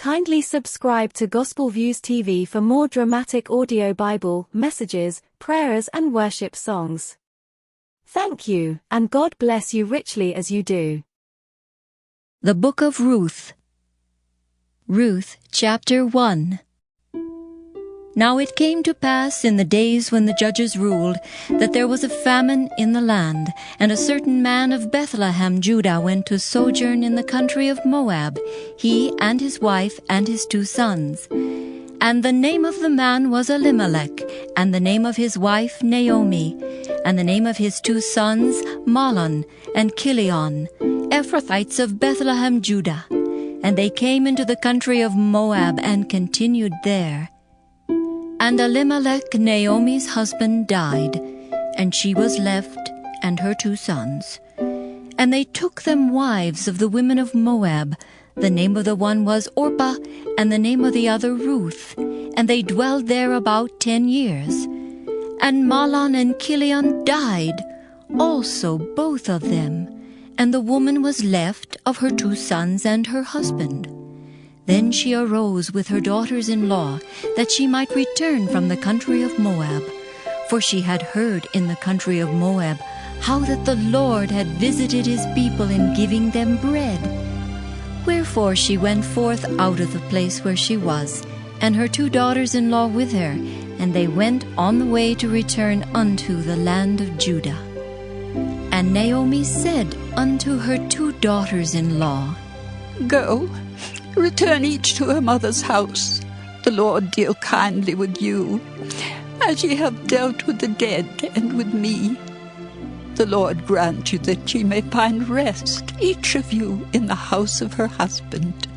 Kindly subscribe to Gospel Views TV for more dramatic audio Bible messages, prayers and worship songs. Thank you, and God bless you richly as you do. The Book of Ruth. Ruth, chapter 1. Now it came to pass in the days when the judges ruled, that there was a famine in the land, and a certain man of Bethlehem, Judah, went to sojourn in the country of Moab, he and his wife and his 2 sons. And the name of the man was Elimelech, and the name of his wife Naomi, and the name of his 2 sons Mahlon and Chilion, Ephrathites of Bethlehem, Judah. And they came into the country of Moab and continued there. And Elimelech, Naomi's husband, died, and she was left, and her 2 sons. And they took them wives of the women of Moab. The name of the one was Orpah, and the name of the other Ruth. And they dwelled there about 10 years. And Mahlon and Chilion died, also both of them. And the woman was left of her 2 sons and her husband. Then she arose with her daughters-in-law, that she might return from the country of Moab. For she had heard in the country of Moab how that the Lord had visited his people in giving them bread. Wherefore she went forth out of the place where she was, and her 2 daughters-in-law with her, and they went on the way to return unto the land of Judah. And Naomi said unto her 2 daughters-in-law, Go, return each to her mother's house. The Lord deal kindly with you, as ye have dealt with the dead and with me. The Lord grant you that ye may find rest, each of you, in the house of her husband.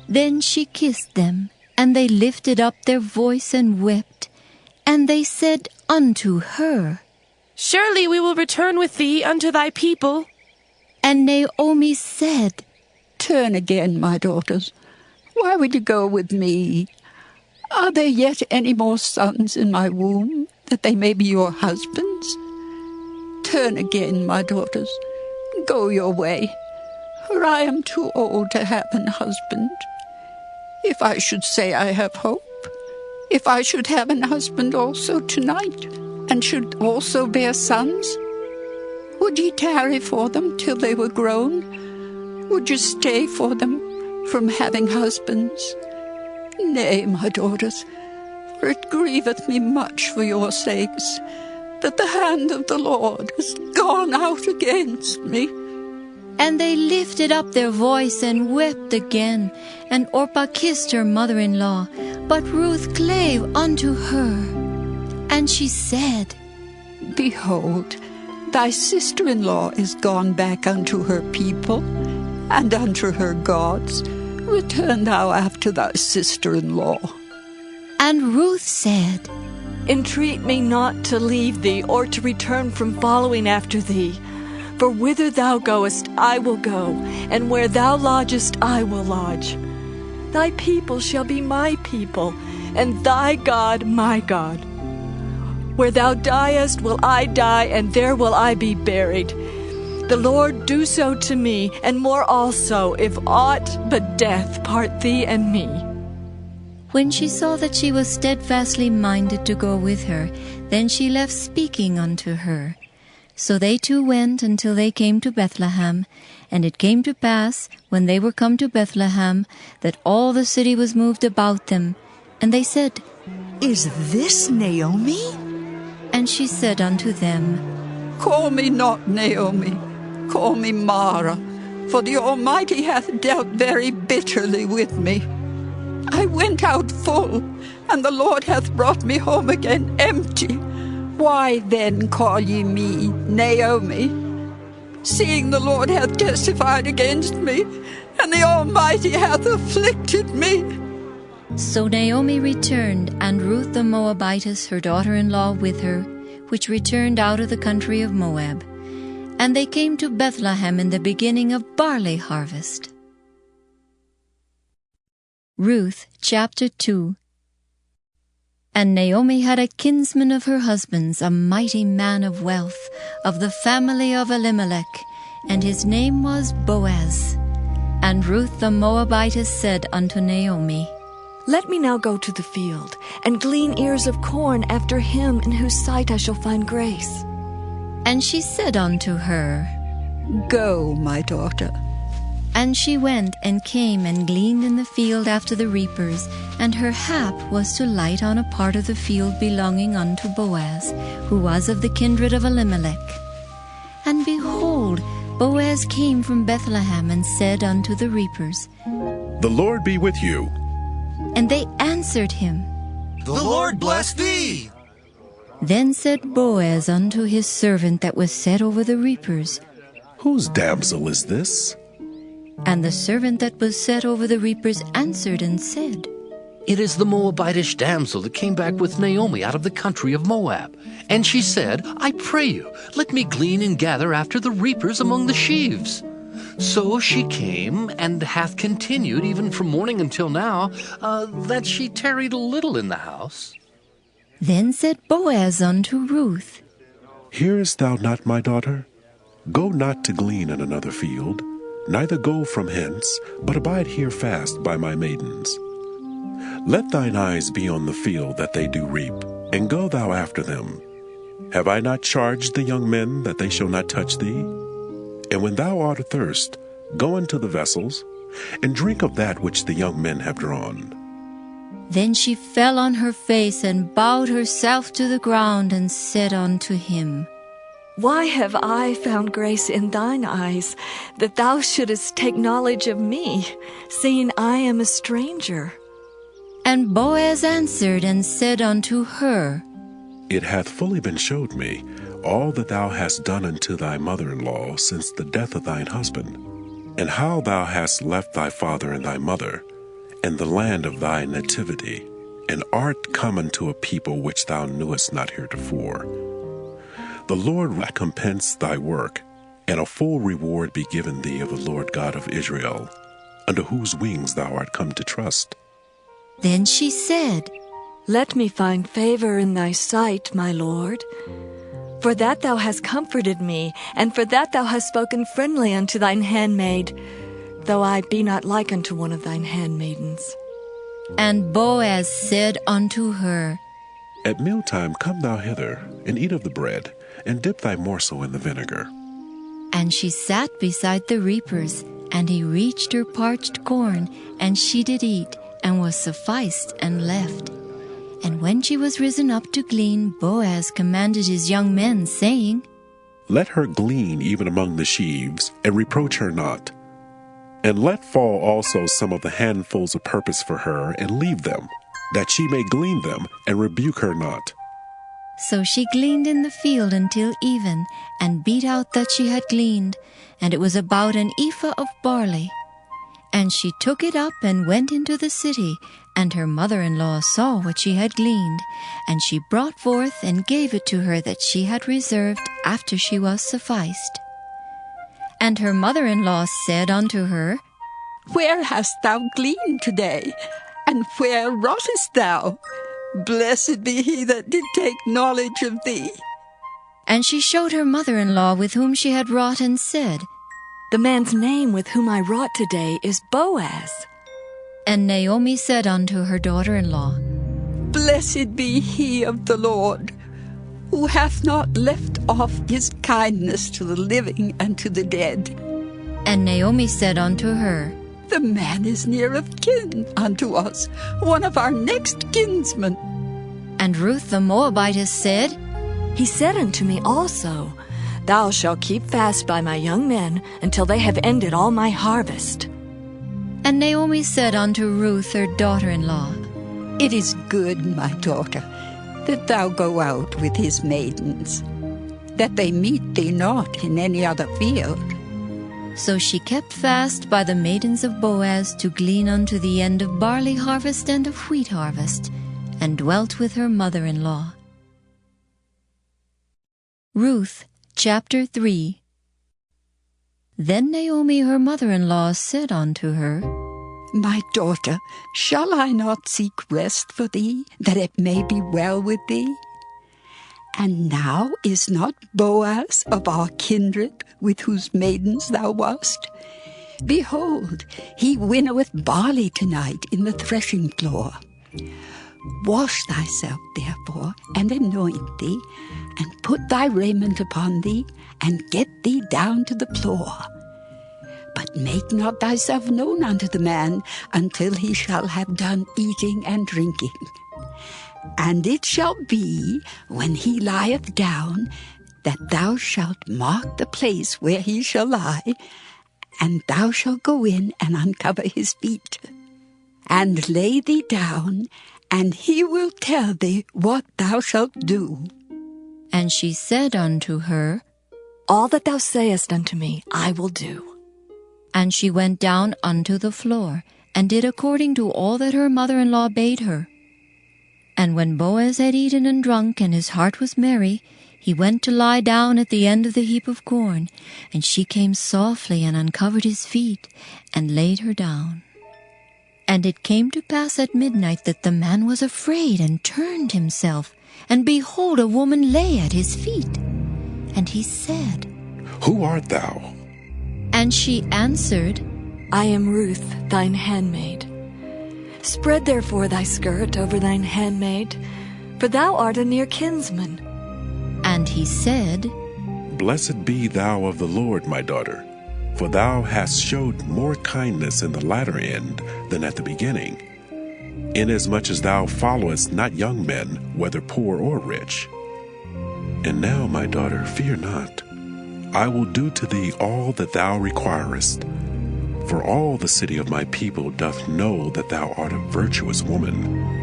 Then she kissed them, and they lifted up their voice and wept. And they said unto her, Surely we will return with thee unto thy people. And Naomi said, Turn again, my daughters. Why would you go with me? Are there yet any more sons in my womb, that they may be your husbands? Turn again, my daughters. Go your way, for I am too old to have an husband. If I should say I have hope, if I should have an husband also tonight, and should also bear sons, would ye tarry for them till they were grown? Would you stay for them from having husbands? Nay, my daughters, for it grieveth me much for your sakes, that the hand of the Lord is gone out against me. And they lifted up their voice and wept again. And Orpah kissed her mother-in-law, but Ruth clave unto her. And she said, Behold, thy sister-in-law is gone back unto her people, and unto her gods. Return thou after thy sister-in-law. And Ruth said, Entreat me not to leave thee, or to return from following after thee. For whither thou goest, I will go, and where thou lodgest, I will lodge. Thy people shall be my people, and thy God my God. Where thou diest will I die, and there will I be buried. The Lord do so to me, and more also, if aught but death part thee and me. When she saw that she was steadfastly minded to go with her, then she left speaking unto her. So they 2 went until they came to Bethlehem. And it came to pass, when they were come to Bethlehem, that all the city was moved about them. And they said, Is this Naomi? And she said unto them, Call me not Naomi, call me Mara, for the Almighty hath dealt very bitterly with me. I went out full, and the Lord hath brought me home again empty. Why then call ye me Naomi, seeing the Lord hath testified against me, and the Almighty hath afflicted me? So Naomi returned, and Ruth the Moabitess, her daughter-in-law, with her, which returned out of the country of Moab. And they came to Bethlehem in the beginning of barley harvest. Ruth, chapter 2. And Naomi had a kinsman of her husband's, a mighty man of wealth, of the family of Elimelech, and his name was Boaz. And Ruth the Moabitess said unto Naomi, Let me now go to the field, and glean ears of corn after him in whose sight I shall find grace. And she said unto her, Go, my daughter. And she went and came and gleaned in the field after the reapers, and her hap was to light on a part of the field belonging unto Boaz, who was of the kindred of Elimelech. And behold, Boaz came from Bethlehem and said unto the reapers, The Lord be with you. And they answered him. The Lord bless thee. Then said Boaz unto his servant that was set over the reapers, Whose damsel is this? And the servant that was set over the reapers answered and said, It is the Moabitish damsel that came back with Naomi out of the country of Moab. And she said, I pray you, let me glean and gather after the reapers among the sheaves. So she came, and hath continued even from morning until now, that she tarried a little in the house. Then said Boaz unto Ruth, Hearest thou not, my daughter? Go not to glean in another field, neither go from hence, but abide here fast by my maidens. Let thine eyes be on the field that they do reap, and go thou after them. Have I not charged the young men that they shall not touch thee? And when thou art athirst, go into the vessels, and drink of that which the young men have drawn. Then she fell on her face and bowed herself to the ground and said unto him, Why have I found grace in thine eyes, that thou shouldest take knowledge of me, seeing I am a stranger? And Boaz answered and said unto her, It hath fully been showed me all that thou hast done unto thy mother-in-law since the death of thine husband, and how thou hast left thy father and thy mother, and the land of thy nativity, and art come unto a people which thou knewest not heretofore. The Lord recompense thy work, and a full reward be given thee of the Lord God of Israel, under whose wings thou art come to trust. Then she said, Let me find favor in thy sight, my Lord. For that thou hast comforted me, and for that thou hast spoken friendly unto thine handmaid, though I be not like unto one of thine handmaidens. And Boaz said unto her, At mealtime come thou hither, and eat of the bread, and dip thy morsel in the vinegar. And she sat beside the reapers, and he reached her parched corn, and she did eat, and was sufficed, and left. And when she was risen up to glean, Boaz commanded his young men, saying, Let her glean even among the sheaves, and reproach her not. And let fall also some of the handfuls of purpose for her, and leave them, that she may glean them, and rebuke her not. So she gleaned in the field until even, and beat out that she had gleaned, and it was about an ephah of barley. And she took it up and went into the city, and her mother-in-law saw what she had gleaned, and she brought forth and gave it to her that she had reserved after she was sufficed. And her mother-in-law said unto her, Where hast thou gleaned today? And where wroughtest thou? Blessed be he that did take knowledge of thee. And she showed her mother-in-law with whom she had wrought, and said, The man's name with whom I wrought today is Boaz. And Naomi said unto her daughter-in-law, Blessed be he of the Lord, who hath not left off his kindness to the living and to the dead. And Naomi said unto her, The man is near of kin unto us, one of our next kinsmen. And Ruth the Moabitess said, He said unto me also, Thou shalt keep fast by my young men until they have ended all my harvest. And Naomi said unto Ruth her daughter-in-law, It is good, my daughter, that thou go out with his maidens, that they meet thee not in any other field. So she kept fast by the maidens of Boaz to glean unto the end of barley harvest and of wheat harvest, and dwelt with her mother-in-law. Ruth chapter 3. Then Naomi her mother-in-law said unto her, My daughter, shall I not seek rest for thee, that it may be well with thee? And now is not Boaz of our kindred, with whose maidens thou wast? Behold, he winnoweth barley tonight in the threshing floor. Wash thyself, therefore, and anoint thee, and put thy raiment upon thee, and get thee down to the floor. But make not thyself known unto the man until he shall have done eating and drinking. And it shall be, when he lieth down, that thou shalt mark the place where he shall lie, and thou shalt go in and uncover his feet, and lay thee down, and he will tell thee what thou shalt do. And she said unto her, All that thou sayest unto me, I will do. And she went down unto the floor, and did according to all that her mother-in-law bade her. And when Boaz had eaten and drunk, and his heart was merry, he went to lie down at the end of the heap of corn, and she came softly and uncovered his feet, and laid her down. And it came to pass at midnight that the man was afraid, and turned himself, and behold, a woman lay at his feet. And he said, Who art thou? And she answered, I am Ruth, thine handmaid. Spread therefore thy skirt over thine handmaid, for thou art a near kinsman. And he said, Blessed be thou of the Lord, my daughter, for thou hast showed more kindness in the latter end than at the beginning, inasmuch as thou followest not young men, whether poor or rich. And now, my daughter, fear not. I will do to thee all that thou requirest. For all the city of my people doth know that thou art a virtuous woman.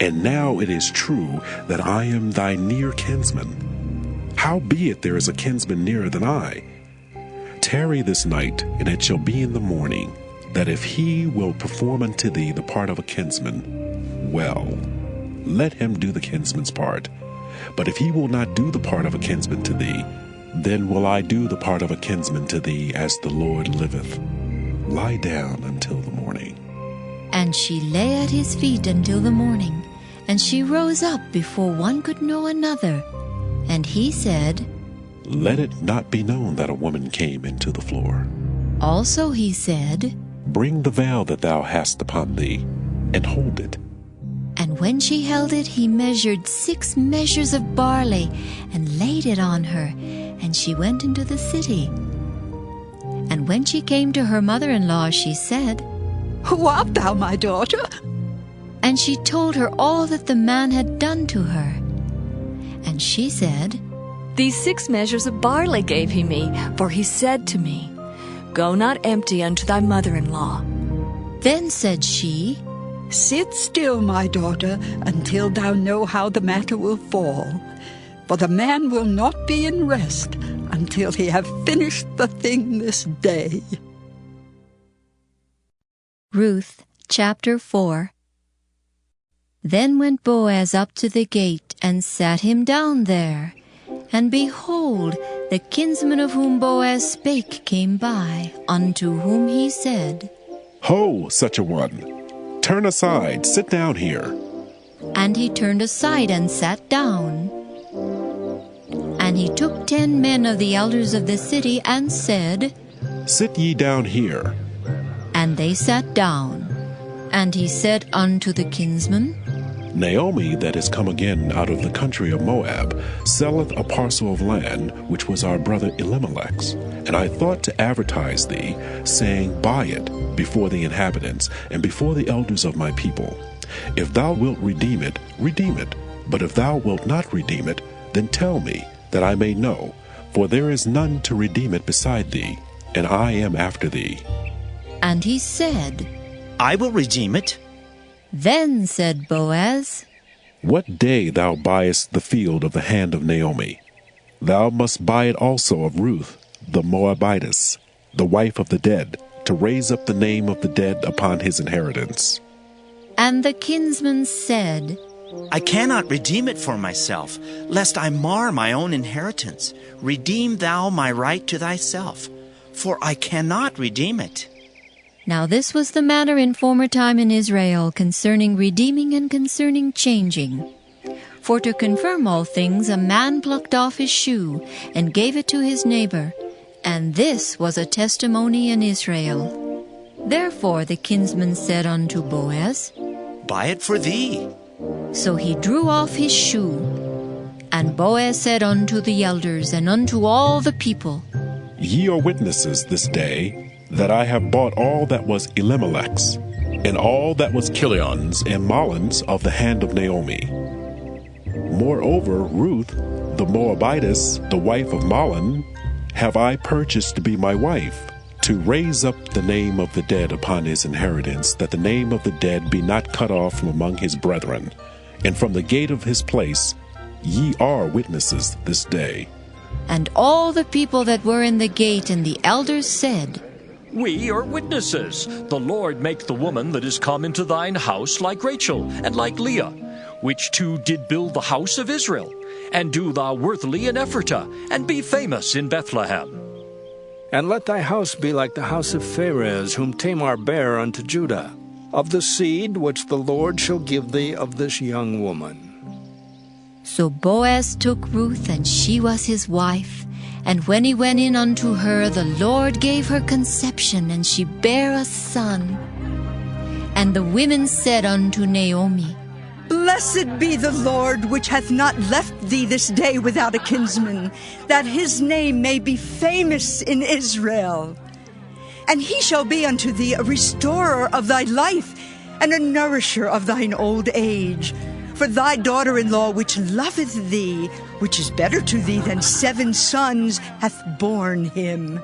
And now it is true that I am thy near kinsman. Howbeit there is a kinsman nearer than I. Tarry this night, and it shall be in the morning, that if he will perform unto thee the part of a kinsman, well, let him do the kinsman's part. But if he will not do the part of a kinsman to thee, then will I do the part of a kinsman to thee, as the Lord liveth. Lie down until the morning. And she lay at his feet until the morning, and she rose up before one could know another. And he said, Let it not be known that a woman came into the floor. Also he said, Bring the veil that thou hast upon thee, and hold it. And when she held it, he measured 6 measures of barley, and laid it on her, and she went into the city. And when she came to her mother-in-law, she said, Who art thou, my daughter? And she told her all that the man had done to her. And she said, These 6 measures of barley gave he me, for he said to me, Go not empty unto thy mother-in-law. Then said she, Sit still, my daughter, until thou know how the matter will fall. For the man will not be in rest until he have finished the thing this day. Ruth chapter 4. Then went Boaz up to the gate, and sat him down there. And behold, the kinsman of whom Boaz spake came by, unto whom he said, Ho, such a one! Turn aside, sit down here. And he turned aside and sat down. And he took 10 men of the elders of the city, and said, Sit ye down here. And they sat down. And he said unto the kinsman, Naomi, that is come again out of the country of Moab, selleth a parcel of land, which was our brother Elimelech's. And I thought to advertise thee, saying, Buy it before the inhabitants, and before the elders of my people. If thou wilt redeem it, redeem it. But if thou wilt not redeem it, then tell me, that I may know. For there is none to redeem it beside thee, and I am after thee. And he said, I will redeem it. Then said Boaz, What day thou buyest the field of the hand of Naomi, thou must buy it also of Ruth, the Moabitess, the wife of the dead, to raise up the name of the dead upon his inheritance. And the kinsman said, I cannot redeem it for myself, lest I mar my own inheritance. Redeem thou my right to thyself, for I cannot redeem it. Now this was the manner in former time in Israel concerning redeeming and concerning changing. For to confirm all things, a man plucked off his shoe, and gave it to his neighbor, And this was a testimony in Israel. Therefore the kinsman said unto Boaz, Buy it for thee. So he drew off his shoe. And Boaz said unto the elders and unto all the people, Ye are witnesses this day that I have bought all that was Elimelech's, and all that was Kilion's and Mahlon's of the hand of Naomi. Moreover, Ruth, the Moabitess, the wife of Mahlon, have I purchased to be my wife, to raise up the name of the dead upon his inheritance, that the name of the dead be not cut off from among his brethren. And from the gate of his place ye are witnesses this day. And all the people that were in the gate and the elders said, We are witnesses. The Lord make the woman that is come into thine house like Rachel and like Leah, which two did build the house of Israel. And do thou worthily in Ephratah, and be famous in Bethlehem. And let thy house be like the house of Pharez, whom Tamar bare unto Judah, of the seed which the Lord shall give thee of this young woman. So Boaz took Ruth, and she was his wife. And when he went in unto her, the Lord gave her conception, and she bare a son. And the women said unto Naomi, Blessed be the Lord, which hath not left thee this day without a kinsman, that his name may be famous in Israel. And he shall be unto thee a restorer of thy life, and a nourisher of thine old age. For thy daughter-in-law, which loveth thee, which is better to thee than 7 sons, hath borne him.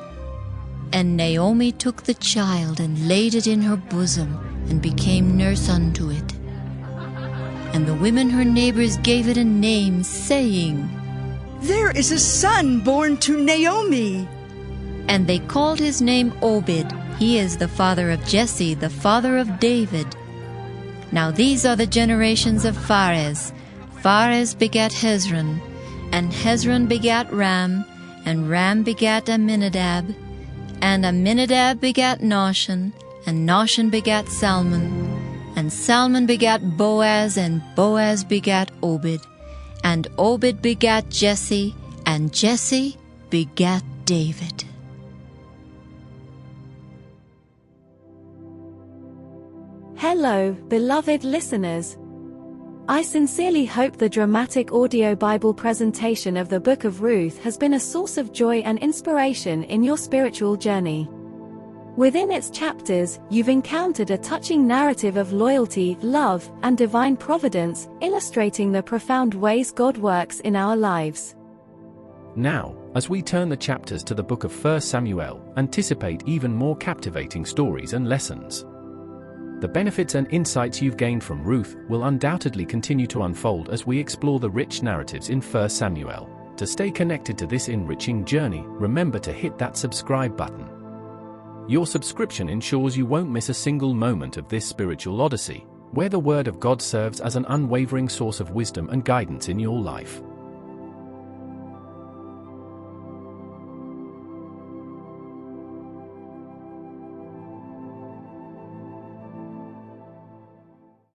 And Naomi took the child, and laid it in her bosom, and became nurse unto it. And the women her neighbors gave it a name, saying, There is a son born to Naomi. And they called his name Obed. He is the father of Jesse, the father of David. Now these are the generations of Pharez. Pharez begat Hezron, and Hezron begat Ram, and Ram begat Amminadab, and Amminadab begat Nahshon, and Nahshon begat Salmon, and Salmon begat Boaz, and Boaz begat Obed, and Obed begat Jesse, and Jesse begat David. Hello, beloved listeners. I sincerely hope the dramatic audio Bible presentation of the Book of Ruth has been a source of joy and inspiration in your spiritual journey. Within its chapters, you've encountered a touching narrative of loyalty, love, and divine providence, illustrating the profound ways God works in our lives. Now, as we turn the chapters to the book of 1 Samuel, anticipate even more captivating stories and lessons. The benefits and insights you've gained from Ruth will undoubtedly continue to unfold as we explore the rich narratives in 1 Samuel. To stay connected to this enriching journey, remember to hit that subscribe button. Your subscription ensures you won't miss a single moment of this spiritual odyssey, where the Word of God serves as an unwavering source of wisdom and guidance in your life.